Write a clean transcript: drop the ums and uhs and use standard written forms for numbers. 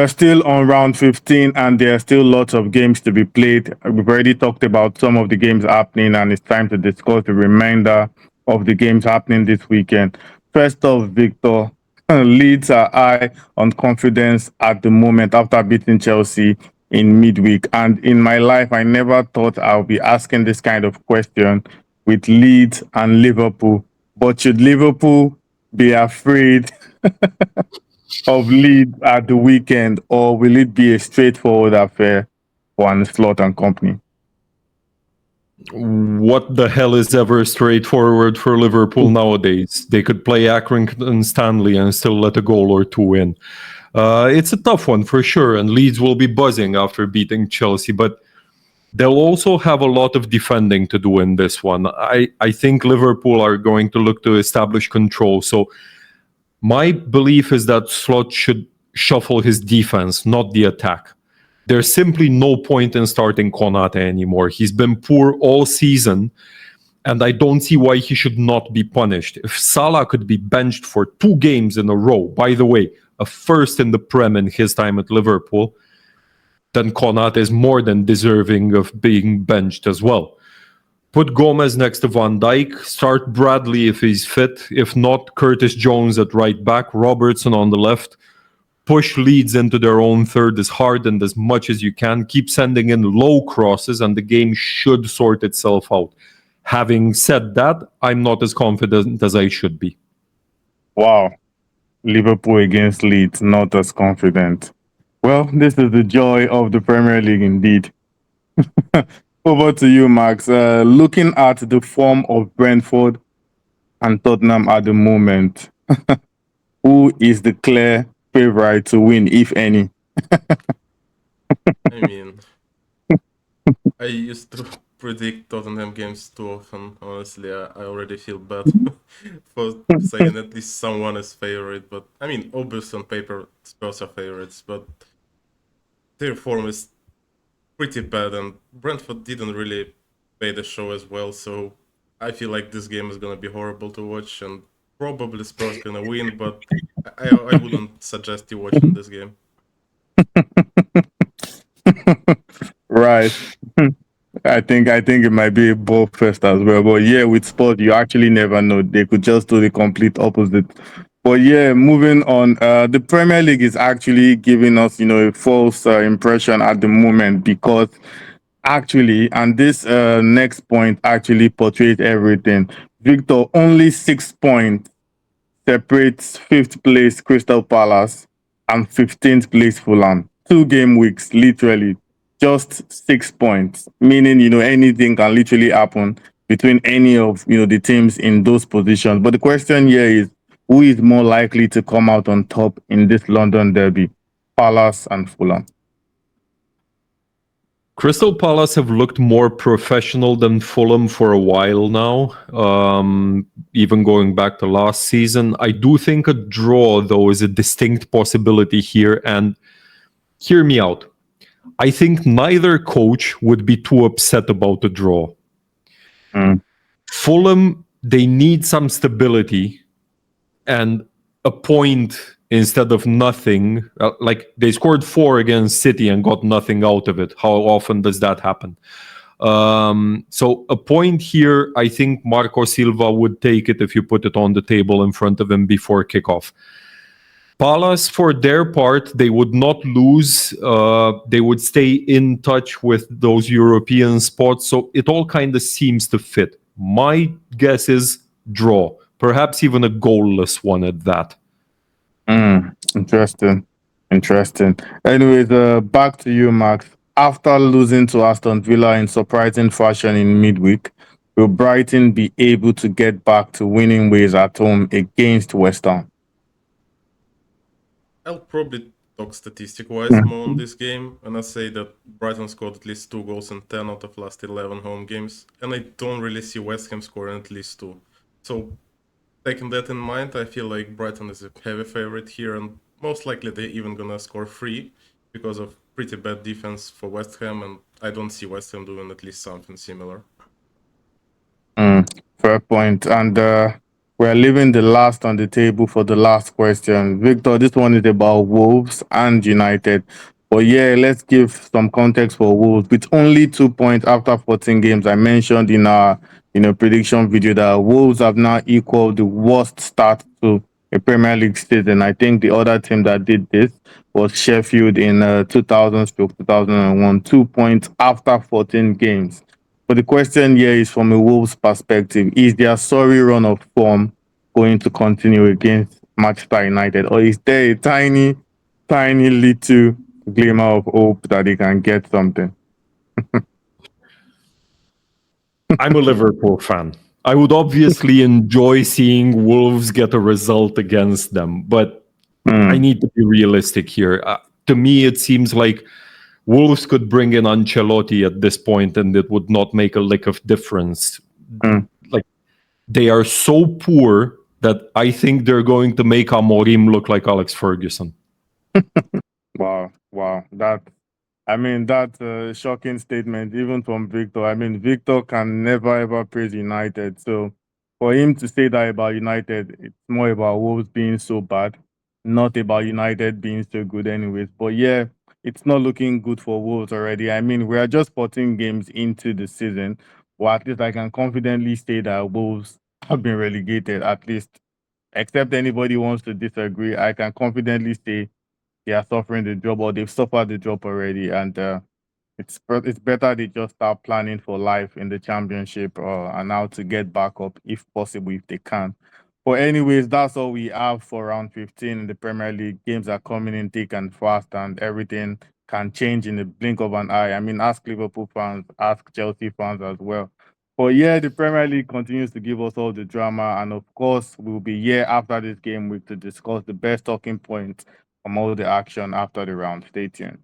We're still on round 15 and there are still lots of games to be played. We've already talked about some of the games happening and it's time to discuss the remainder of the games happening this weekend. First off, Victor, Leeds are high on confidence at the moment after beating Chelsea in midweek. And in my life, I never thought I'll be asking this kind of question with Leeds and Liverpool. But should Liverpool be afraid of Leeds at the weekend, or will it be a straightforward affair for Arne Slot and company? What the hell is ever straightforward for Liverpool nowadays? They could play Accrington Stanley and still let a goal or two in. It's a tough one for sure, and Leeds will be buzzing after beating Chelsea, but they'll also have a lot of defending to do in this one. I think Liverpool are going to look to establish control. So my belief is that Slot should shuffle his defense, not the attack. There's simply no point in starting Konate anymore. He's been poor all season, and I don't see why he should not be punished. If Salah could be benched for 2 games in a row, by the way, a first in the Prem in his time at Liverpool, then Konate is more than deserving of being benched as well. Put Gomez next to Van Dijk, start Bradley if he's fit. If not, Curtis Jones at right back, Robertson on the left. Push Leeds into their own third as hard and as much as you can. Keep sending in low crosses and the game should sort itself out. Having said that, I'm not as confident as I should be. Wow. Liverpool against Leeds, not as confident. Well, this is the joy of the Premier League indeed. Over to you, Max. Looking at the form of Brentford and Tottenham at the moment, who is the clear favorite to win, if any? I mean, I used to predict Tottenham games too often. Honestly, I already feel bad for saying at least someone is favorite. But I mean, obviously on paper, Spurs are favorites, but their form is pretty bad, and Brentford didn't really play the show as well. So I feel like this game is gonna be horrible to watch, and probably Spurs gonna win. But I wouldn't suggest you watching this game. Right. I think it might be a ball fest as well. But yeah, with sport, you actually never know. They could just do the complete opposite. But yeah, moving on. The Premier League is actually giving us, a false impression at the moment because actually, and this next point actually portrays everything. Victor, only 6 points separates 5th place Crystal Palace and 15th place Fulham. 2 game weeks, literally. Just 6 points, meaning, anything can literally happen between any of, the teams in those positions. But the question here is, who is more likely to come out on top in this London derby, Palace and Fulham? Crystal Palace have looked more professional than Fulham for a while now, even going back to last season. I do think a draw, though, is a distinct possibility here. And hear me out. I think neither coach would be too upset about the draw. Fulham, they need some stability and a point instead of nothing. Like they scored 4 against City and got nothing out of it. How often does that happen? So a point here, I think Marco Silva would take it if you put it on the table in front of him before kickoff. Palace, for their part, they would not lose. They would stay in touch with those European spots. So it all kind of seems to fit. My guess is draw. Perhaps even a goalless one at that. Interesting. Anyways, back to you, Max. After losing to Aston Villa in surprising fashion in midweek, will Brighton be able to get back to winning ways at home against West Ham? I'll probably talk statistic-wise more on this game, and I say that Brighton scored at least 2 goals in 10 out of last 11 home games, and I don't really see West Ham scoring at least 2. So, taking that in mind, I feel like Brighton is a heavy favorite here, and most likely they're even gonna score 3 because of pretty bad defense for West Ham, and I don't see West Ham doing at least something similar. Fair point. And We're leaving the last on the table for the last question. Victor, this one is about Wolves and United. But yeah, let's give some context for Wolves. With only 2 points after 14 games, I mentioned in our prediction video that Wolves have now equaled the worst start to a Premier League season. I think the other team that did this was Sheffield in 2000-2001, 2 points after 14 games. But the question here is from a Wolves perspective: is their sorry run of form going to continue against Manchester United, or is there a tiny, tiny little glimmer of hope that they can get something? I'm a Liverpool fan. I would obviously enjoy seeing Wolves get a result against them, but I need to be realistic here. To me, it seems like Wolves could bring in Ancelotti at this point, and it would not make a lick of difference. Like, they are so poor that I think they're going to make Amorim look like Alex Ferguson. Wow. That's a shocking statement, even from Victor. I mean, Victor can never ever praise United. So for him to say that about United, it's more about Wolves being so bad, not about United being so good, anyways. But yeah, it's not looking good for Wolves already. I mean, we are just 14 games into the season. Well, at least I can confidently say that Wolves have been relegated, at least, except anybody wants to disagree. I can confidently say they are suffering the drop, or they've suffered the drop already, and it's better they just start planning for life in the championship, and how to get back up if possible, if they can. But anyways, that's all we have for round 15 in the Premier League. Games are coming in thick and fast, and everything can change in the blink of an eye. I mean, ask Liverpool fans, ask Chelsea fans as well. But yeah, the Premier League continues to give us all the drama, and of course, we'll be here after this game week to discuss the best talking points from all the action after the round. Stay tuned.